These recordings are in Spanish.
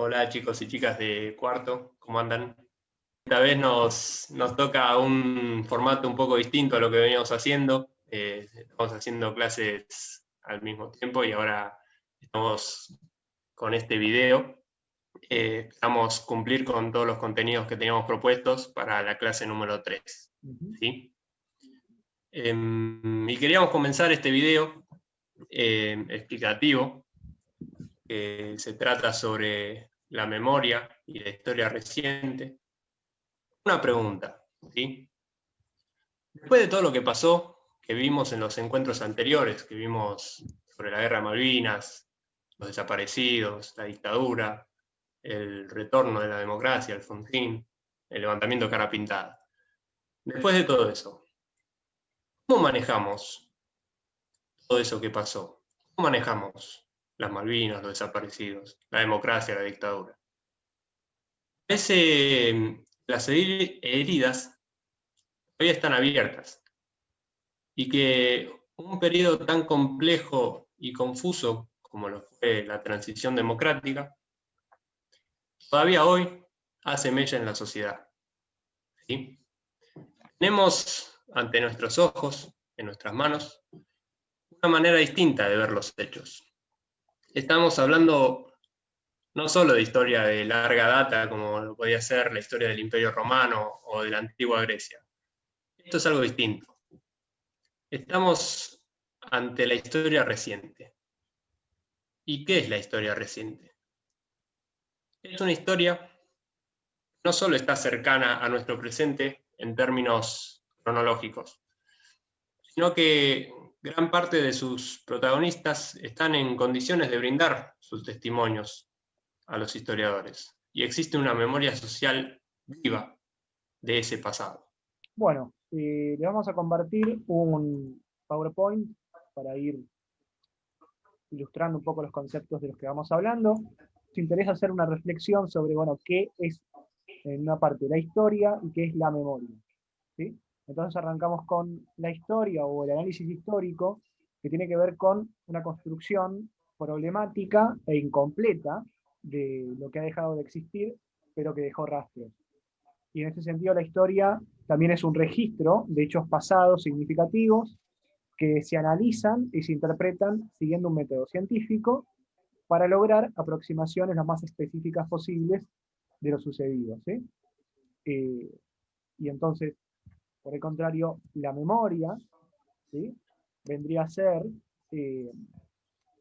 Hola chicos y chicas de cuarto, ¿cómo andan? Esta vez nos toca un formato un poco distinto a lo que veníamos haciendo. Estamos haciendo clases al mismo tiempo y ahora estamos con este video. Esperamos cumplir con todos los contenidos que teníamos propuestos para la clase número 3. ¿Sí? Y queríamos comenzar este video explicativo, que se trata sobre la memoria y la historia reciente. Una pregunta, ¿sí? Después de todo lo que pasó, que vimos en los encuentros anteriores, que vimos sobre la guerra de Malvinas, los desaparecidos, la dictadura, el retorno de la democracia, el Alfonsín, el levantamiento de cara pintada. Después de todo eso, ¿cómo manejamos todo eso que pasó? ¿Cómo manejamos las Malvinas, los desaparecidos, la democracia, la dictadura? Las heridas todavía están abiertas y que un periodo tan complejo y confuso como lo fue la transición democrática, todavía hoy hace mella en la sociedad. ¿Sí? Tenemos ante nuestros ojos, en nuestras manos, una manera distinta de ver los hechos. Estamos hablando no solo de historia de larga data, como lo podía ser la historia del Imperio Romano o de la antigua Grecia. Esto es algo distinto. Estamos ante la historia reciente. ¿Y qué es la historia reciente? Es una historia que no solo está cercana a nuestro presente en términos cronológicos, sino que gran parte de sus protagonistas están en condiciones de brindar sus testimonios a los historiadores. Y existe una memoria social viva de ese pasado. Bueno, le vamos a compartir un PowerPoint para ir ilustrando un poco los conceptos de los que vamos hablando. Nos interesa hacer una reflexión sobre, bueno, qué es en una parte la historia y qué es la memoria. ¿Sí? Entonces arrancamos con la historia o el análisis histórico, que tiene que ver con una construcción problemática e incompleta de lo que ha dejado de existir, pero que dejó rastros. Y en ese sentido la historia también es un registro de hechos pasados significativos que se analizan y se interpretan siguiendo un método científico para lograr aproximaciones lo más específicas posibles de lo sucedido. ¿Sí? Y entonces, por el contrario, la memoria, ¿sí?, vendría a ser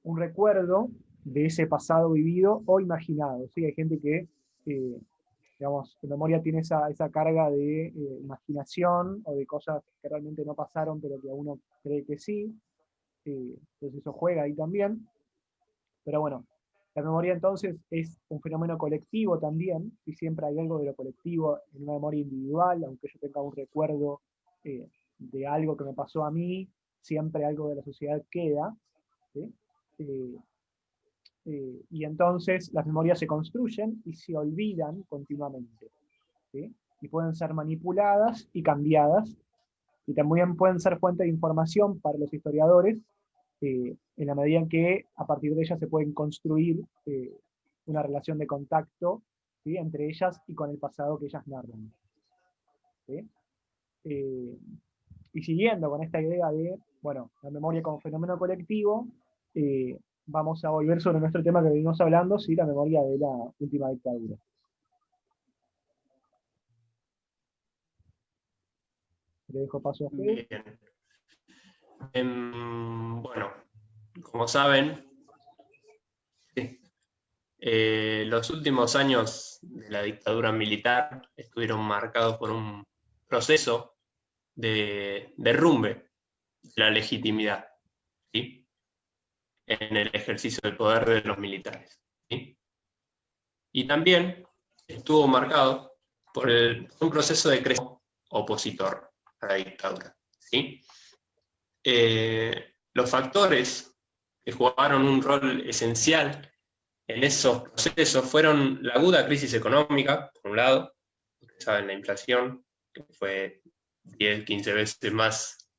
un recuerdo de ese pasado vivido o imaginado. ¿Sí? Hay gente que, digamos, la memoria tiene esa carga de imaginación o de cosas que realmente no pasaron, pero que uno cree que sí. Entonces eso juega ahí también. Pero bueno, la memoria entonces es un fenómeno colectivo también, y siempre hay algo de lo colectivo en una memoria individual, aunque yo tenga un recuerdo de algo que me pasó a mí, siempre algo de la sociedad queda. ¿Sí? Y entonces las memorias se construyen y se olvidan continuamente. ¿Sí? Y pueden ser manipuladas y cambiadas, y también pueden ser fuente de información para los historiadores, en la medida en que a partir de ellas se pueden construir una relación de contacto, ¿sí?, entre ellas y con el pasado que ellas narran. ¿Sí? Y siguiendo con esta idea de, bueno, la memoria como fenómeno colectivo, vamos a volver sobre nuestro tema que venimos hablando, ¿sí?, la memoria de la última dictadura. Le dejo paso a Fede. Bien. Bueno, como saben, los últimos años de la dictadura militar estuvieron marcados por un proceso de derrumbe de la legitimidad, ¿sí?, en el ejercicio del poder de los militares. ¿Sí? Y también estuvo marcado por un proceso de crecimiento opositor a la dictadura. ¿Sí? Los factores que jugaron un rol esencial en esos procesos fueron la aguda crisis económica, por un lado, saben, la inflación, que fue 10, 15 veces más,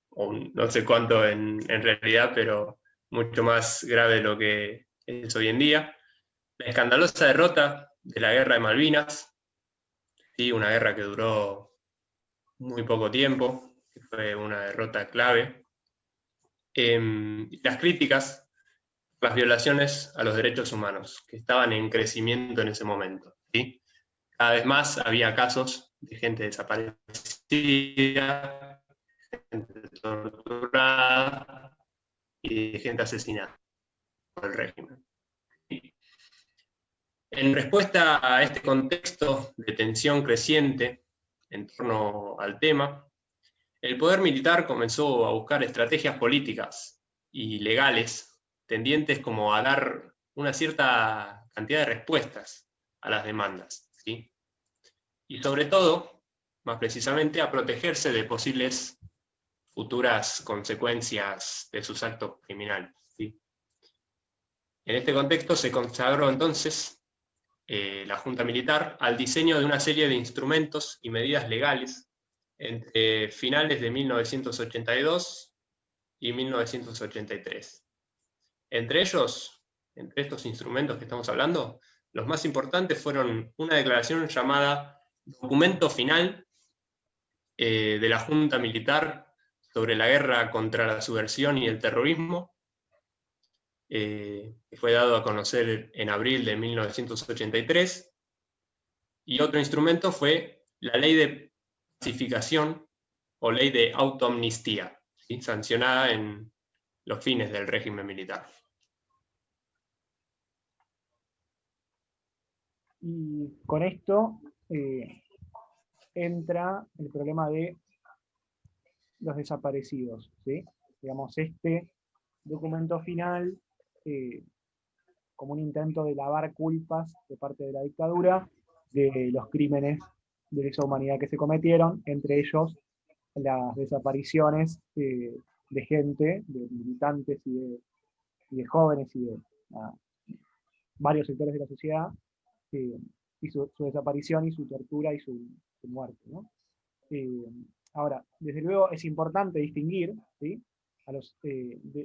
o no sé cuánto en realidad, pero mucho más grave de lo que es hoy en día. La escandalosa derrota de la Guerra de Malvinas, ¿sí? Una guerra que duró muy poco tiempo, que fue una derrota clave. Las críticas, las violaciones a los derechos humanos, que estaban en crecimiento en ese momento, ¿sí? Cada vez más había casos de gente desaparecida, gente torturada y de gente asesinada por el régimen. En respuesta a este contexto de tensión creciente en torno al tema, el poder militar comenzó a buscar estrategias políticas y legales tendientes como a dar una cierta cantidad de respuestas a las demandas, ¿sí? Y sobre todo, más precisamente, a protegerse de posibles futuras consecuencias de sus actos criminales, ¿sí? En este contexto se consagró entonces la Junta Militar al diseño de una serie de instrumentos y medidas legales entre finales de 1982 y 1983. Entre ellos, entre estos instrumentos que estamos hablando, los más importantes fueron una declaración llamada Documento Final de la Junta Militar sobre la guerra contra la subversión y el terrorismo, que fue dado a conocer en abril de 1983, y otro instrumento fue la Ley de Pacificación o Ley de Autoamnistía, ¿sí? Sancionada en los fines del régimen militar. Y con esto entra el problema de los desaparecidos, ¿sí? Digamos, este documento final, como un intento de lavar culpas de parte de la dictadura de los crímenes de lesa humanidad que se cometieron, entre ellos las desapariciones de gente, de militantes y de jóvenes y de varios sectores de la sociedad, y su desaparición y su tortura y su muerte, ¿no? Ahora, desde luego es importante distinguir, ¿sí?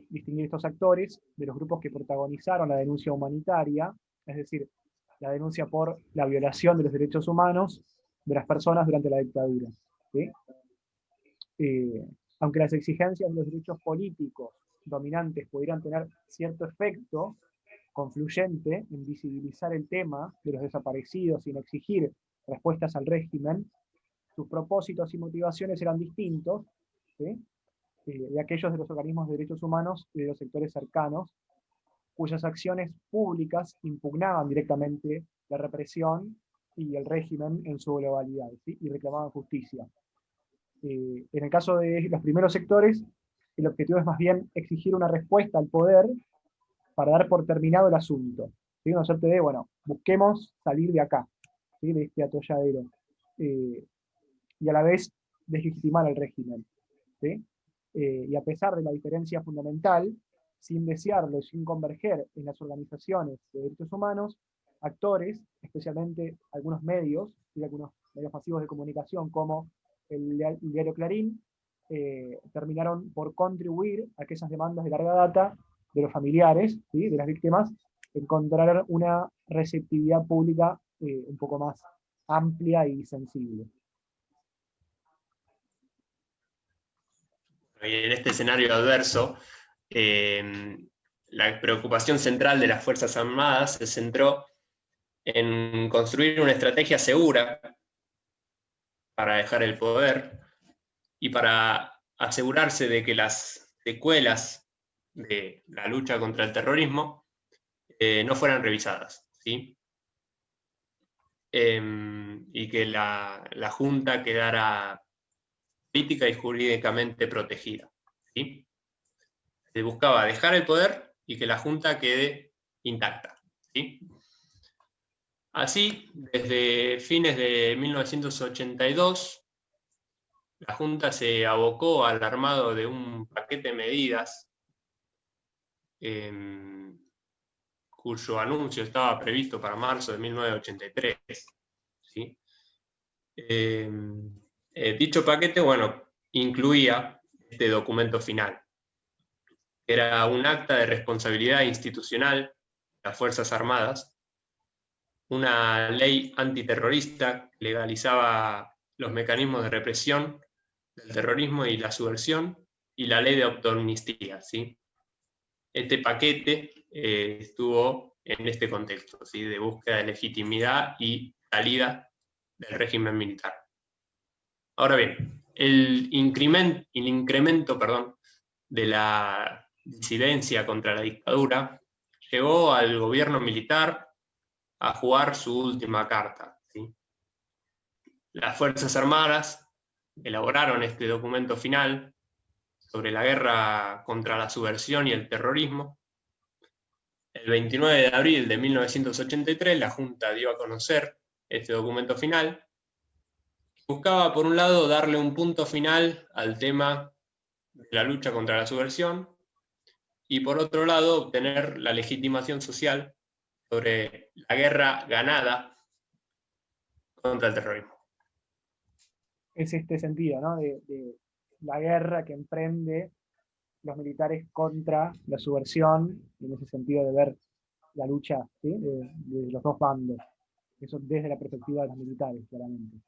Distinguir estos actores de los grupos que protagonizaron la denuncia humanitaria, es decir, la denuncia por la violación de los derechos humanos de las personas durante la dictadura, ¿sí? Aunque las exigencias de los derechos políticos dominantes pudieran tener cierto efecto confluyente en visibilizar el tema de los desaparecidos y en exigir respuestas al régimen, sus propósitos y motivaciones eran distintos, ¿sí? De aquellos de los organismos de derechos humanos y de los sectores cercanos, cuyas acciones públicas impugnaban directamente la represión y el régimen en su globalidad, ¿sí? Y reclamaban justicia. En el caso de los primeros sectores, el objetivo es más bien exigir una respuesta al poder para dar por terminado el asunto, ¿sí? Una suerte de, bueno, busquemos salir de acá, ¿sí? De este atolladero. Y a la vez deslegitimar al régimen, ¿sí? Y a pesar de la diferencia fundamental, sin desearlo y sin converger en las organizaciones de derechos humanos, actores, especialmente algunos medios, y algunos medios masivos de comunicación como el diario Clarín, terminaron por contribuir a que esas demandas de larga data de los familiares, ¿sí? De las víctimas, encontraran una receptividad pública un poco más amplia y sensible. Y en este escenario adverso, la preocupación central de las Fuerzas Armadas se centró en construir una estrategia segura para dejar el poder y para asegurarse de que las secuelas de la lucha contra el terrorismo no fueran revisadas, ¿sí? Y que la Junta quedara política y jurídicamente protegida, ¿sí? Se buscaba dejar el poder y que la Junta quede intacta, ¿sí? Así, desde fines de 1982, la Junta se abocó al armado de un paquete de medidas cuyo anuncio estaba previsto para marzo de 1983. ¿Sí? Dicho paquete, bueno, incluía este documento final. Era un acta de responsabilidad institucional de las Fuerzas Armadas, una ley antiterrorista que legalizaba los mecanismos de represión del terrorismo y la subversión, y la ley de autoamnistía, ¿sí? Este paquete estuvo en este contexto, ¿sí? De búsqueda de legitimidad y salida del régimen militar. Ahora bien, el incremento de la disidencia contra la dictadura llevó al gobierno militar a jugar su última carta, ¿sí? Las Fuerzas Armadas elaboraron este documento final sobre la guerra contra la subversión y el terrorismo. El 29 de abril de 1983, la Junta dio a conocer este documento final. Buscaba, por un lado, darle un punto final al tema de la lucha contra la subversión y, por otro lado, obtener la legitimación social sobre la guerra ganada contra el terrorismo. Es este sentido, ¿no? De la guerra que emprende los militares contra la subversión, en ese sentido de ver la lucha, ¿sí? de los dos bandos. Eso desde la perspectiva de los militares, claramente.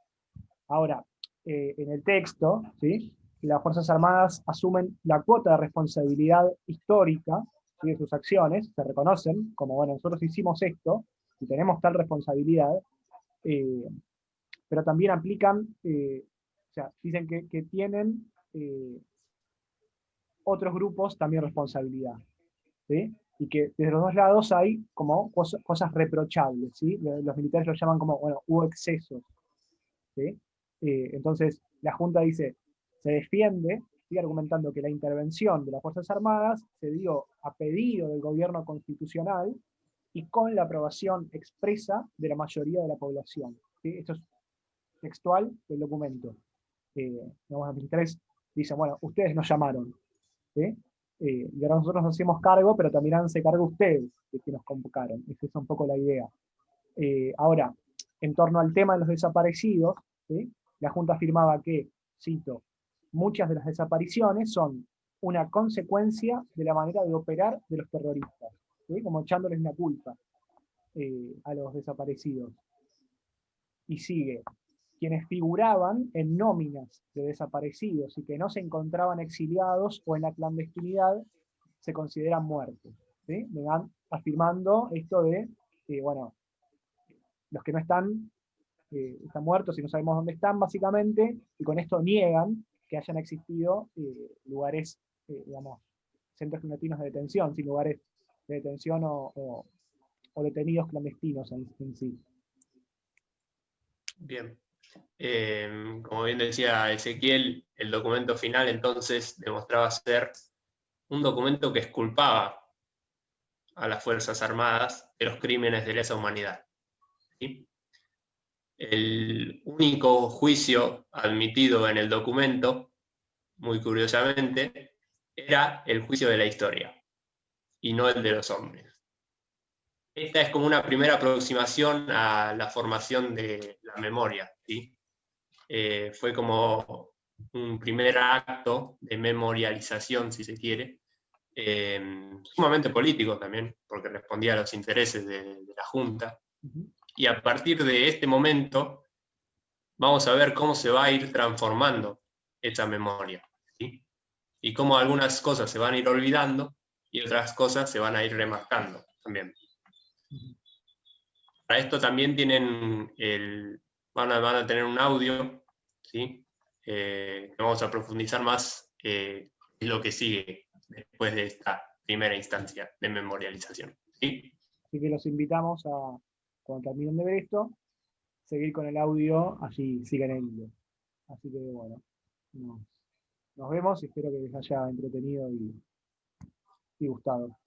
Ahora, en el texto, ¿sí? Las Fuerzas Armadas asumen la cuota de responsabilidad histórica, ¿sí? De sus acciones, se reconocen como, bueno, nosotros hicimos esto y tenemos tal responsabilidad, pero también aplican, o sea, dicen que tienen otros grupos también responsabilidad, ¿sí? Y que desde los dos lados hay como cosas reprochables, ¿sí? Los militares lo llaman como, bueno, hubo excesos, ¿sí? Entonces, la Junta dice, se defiende, sigue argumentando que la intervención de las Fuerzas Armadas se dio a pedido del gobierno constitucional y con la aprobación expresa de la mayoría de la población, ¿sí? Esto es textual del documento. Los militares dicen, bueno, ustedes nos llamaron, ¿sí? Y ahora nosotros nos hacemos cargo, pero también háganse cargo ustedes de que nos convocaron. Esa es un poco la idea. Ahora, en torno al tema de los desaparecidos, ¿sí? La Junta afirmaba que, cito, muchas de las desapariciones son una consecuencia de la manera de operar de los terroristas, ¿sí? Como echándoles la culpa a los desaparecidos. Y sigue, quienes figuraban en nóminas de desaparecidos y que no se encontraban exiliados o en la clandestinidad, se consideran muertos, ¿sí? Me van afirmando esto de, bueno, los que no están, están muertos y no sabemos dónde están, básicamente, y con esto niegan que hayan existido lugares, digamos, centros clandestinos de detención, sin lugares de detención o detenidos clandestinos en sí. Bien. Como bien decía Ezequiel, el documento final entonces demostraba ser un documento que exculpaba a las Fuerzas Armadas de los crímenes de lesa humanidad, ¿sí? El único juicio admitido en el documento, muy curiosamente, era el juicio de la historia y no el de los hombres. Esta es como una primera aproximación a la formación de la memoria, ¿sí? Fue como un primer acto de memorialización, si se quiere, sumamente político también, porque respondía a los intereses de la Junta. Y a partir de este momento vamos a ver cómo se va a ir transformando esa memoria, ¿sí? Y cómo algunas cosas se van a ir olvidando y otras cosas se van a ir remarcando también. Para esto también van a tener un audio, ¿sí? Que vamos a profundizar más en lo que sigue después de esta primera instancia de memorialización, ¿sí? Así que los invitamos a, cuando terminen de ver esto, seguir con el audio, allí sigan el hilo. Así que bueno, nos vemos y espero que les haya entretenido y gustado.